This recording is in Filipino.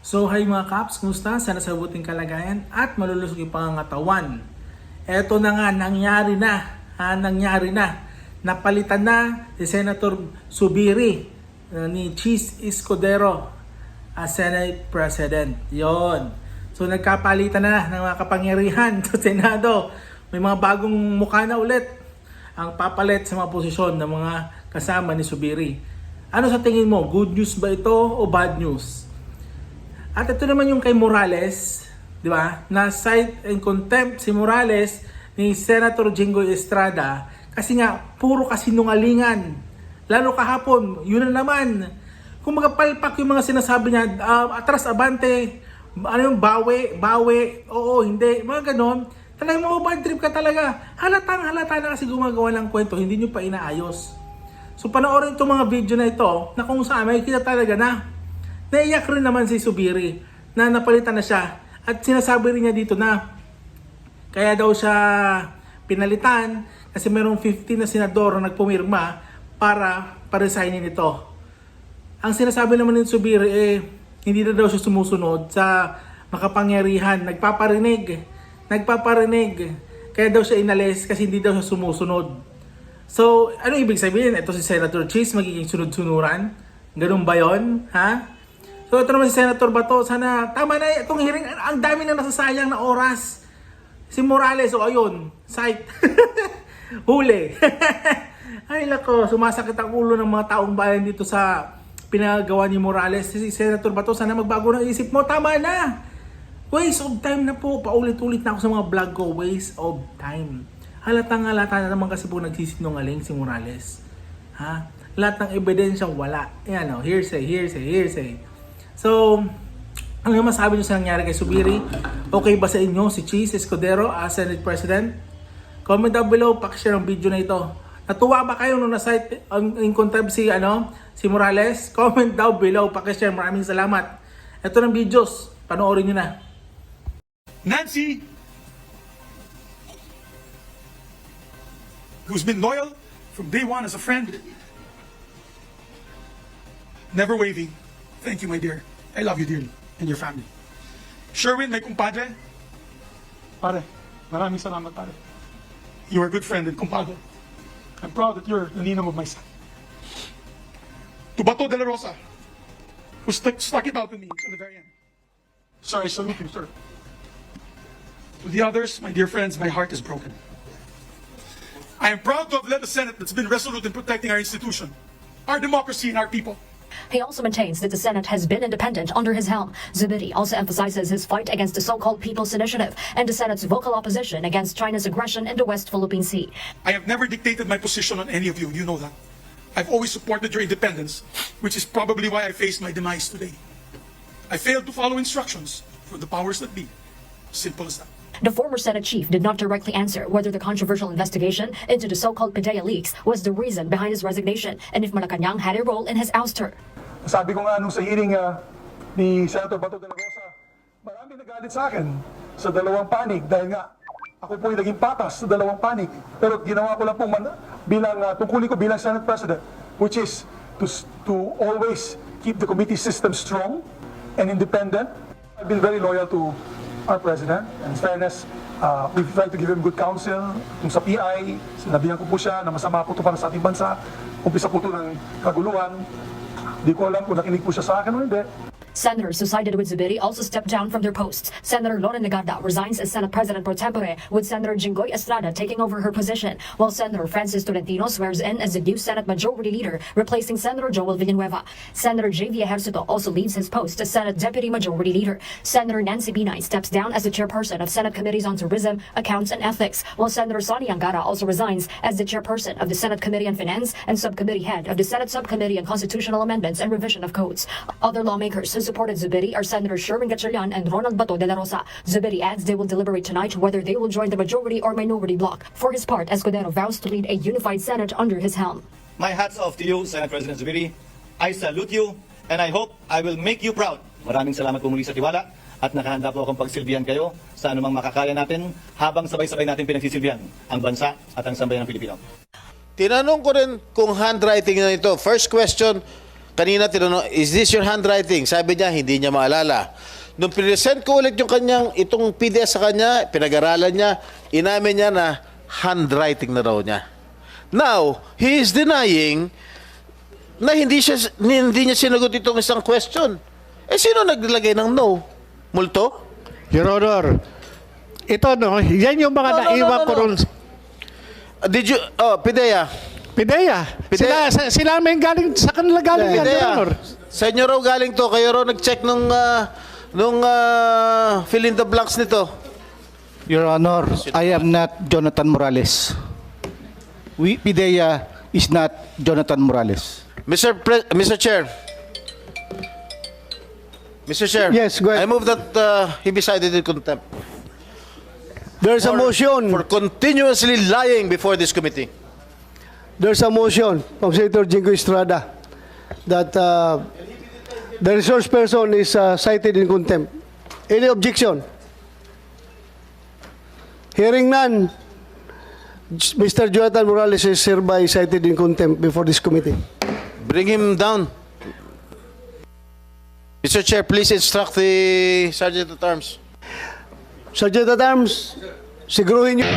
So hi mga Kaps, kumusta? Sana sa mabuting kalagayan at malulusog yung pangangatawan. Eto na nga, nangyari na. Napalitan na si Senator Zubiri ni Cheese Escudero as Senate President. Yon. So nagkapalitan na ng mga kapangyarihan sa Senado. May mga bagong mukha na ulit ang papalit sa mga posisyon ng mga kasama ni Zubiri. Ano sa tingin mo? Good news ba ito o bad news? At ito naman yung kay Morales, di ba? Na cite and contempt si Morales ni Senator Jinggoy Estrada kasi nga puro kasinungalingan. Lalo kahapon, yun na naman. Kung magpalpak yung mga sinasabi niya, atras abante, ano yung bawi, oo, hindi, mga ganon. Talagang bad trip ka talaga. Halata na kasi gumagawa ng kwento, hindi nyo pa inaayos. So panoorin itong mga video na ito na kung saan may kita talaga na naiyak rin naman si Zubiri na napalitan na siya. At sinasabi rin niya dito na kaya daw siya pinalitan kasi merong 15 na senador na nagpumirma para resignin ito. Ang sinasabi naman ni Zubiri hindi na daw siya sumusunod sa makapangyarihan. Nagpaparinig. Kaya daw siya inalis kasi hindi daw siya sumusunod. So, ano ibig sabihin? Ito si Senator Cheese magiging sunod-sunuran? Ganun ba yun? Ha? So ito naman si Senator Bato, sana tama na itong hearing, ang dami na nasasayang na oras. Si Morales, o ayun, site. Huli. Ay lako, sumasakit ang ulo ng mga taong bayan dito sa pinagawa ni Morales. Si Senator Bato, sana magbago ng isip mo, tama na. Waste of time na po, paulit-ulit na ako sa mga vlog ko, waste of time. Halatang na naman kasi po nagsisinungaling si Morales. Ha? Lahat ng ebidensyang wala. Yan o, hearsay. So, ano yung masabi nyo sa nangyari kay Zubiri? Okay ba sa inyo si Cheese Escudero as Senate President? Comment down below, pakishare ang video na ito. Natuwa ba kayo nung na-site in contempt si Morales? Comment down below, pakishare. Maraming salamat. Ito ng videos, panoorin nyo na. Nancy, who's been loyal from day one as a friend, never waving. Thank you, my dear. I love you dearly and your family. Sherwin, my kumpadre. Pare, maraming salamat, pare. You are a good friend and kumpadre. I'm proud that you're the ninang of my son. To Bato de la Rosa, who stuck it out with me till the very end. Sir, I salute you, sir. To the others, my dear friends, my heart is broken. I am proud to have led a Senate that's been resolute in protecting our institution, our democracy, and our people. He also maintains that the Senate has been independent under his helm. Zubiri also emphasizes his fight against the so-called People's Initiative and the Senate's vocal opposition against China's aggression in the West Philippine Sea. I have never dictated my position on any of you. You know that. I've always supported your independence, which is probably why I faced my demise today. I failed to follow instructions from the powers that be. Simple as that. The former Senate chief did not directly answer whether the controversial investigation into the so-called PIDEA leaks was the reason behind his resignation and if Malacanang had a role in his ouster. Sabi ko nga nung sa hearing ni Senator Bato de la Rosa, marami nagalit sa akin sa dalawang panig dahil nga ako po yung naging patas sa dalawang panig. Pero ginawa ko lang po tungkulin ko bilang Senate President, which is to always keep the committee system strong and independent. I've been very loyal to our President. And in fairness, we've tried to give him good counsel. Kung sa PI, sinabihan ko po siya na masama po ito para sa ating bansa. Umpisa po ito ng kaguluhan. Di ko alam kung nakinig po siya sa akin o hindi. Senators who sided with Zubiri also stepped down from their posts. Senator Loren Legarda resigns as Senate President pro tempore, with Senator Jinggoy Estrada taking over her position, while Senator Francis Tolentino swears in as the new Senate Majority Leader, replacing Senator Joel Villanueva. Senator J.V. Ejercito also leaves his post as Senate Deputy Majority Leader. Senator Nancy Binay steps down as the chairperson of Senate Committees on Tourism, Accounts, and Ethics, while Senator Sonny Angara also resigns as the chairperson of the Senate Committee on Finance and Subcommittee Head of the Senate Subcommittee on Constitutional Amendments and Revision of Codes. Other lawmakers who supported Zubiri are Senator Sherwin Gatchalian and Ronald Bato de la Rosa. Zubiri adds they will deliberate tonight whether they will join the majority or minority bloc. For his part, Escudero vows to lead a unified Senate under his helm. My hats off to you, Senate President Zubiri. I salute you and I hope I will make you proud. Maraming salamat po muli sa tiwala at nakahanda po akong pagsilbihan kayo sa anumang makakaya natin habang sabay-sabay natin pinagsisilbihan ang bansa at ang sambayan ng Pilipino. Tinanong ko rin kung handwriting na ito. First question, kanina tinanong, is this your handwriting? Sabi niya, hindi niya maalala. Nung present ko ulit yung kanyang, itong PDF sa kanya, pinag-aralan niya, inamin niya na handwriting na raw niya. Now, he is denying na hindi niya sinagot itong isang question. Eh, sino naglagay ng no? Multo? Your Honor, ito no, yan yung mga naiwan ko ron. Did you, Pidea. Pidea. Sila may galing, sa kanila galing yan, Your Pidea. Honor. Sa inyo raw galing to, kayo raw nag-check nung fill in the blanks nito. Your Honor, I am not Jonathan Morales. Pidea is not Jonathan Morales. Mr. Chair. Mr. Chair. Yes, go ahead. I move that he be cited in contempt. There's a motion. For continuously lying before this committee. There's a motion from Senator Jingo Estrada that the resource person is cited in contempt. Any objection? Hearing none, Mr. Jonathan Morales is hereby cited in contempt before this committee. Bring him down. Mr. Chair, please instruct the Sergeant at Arms. Sergeant at Arms, siguruhin niyo.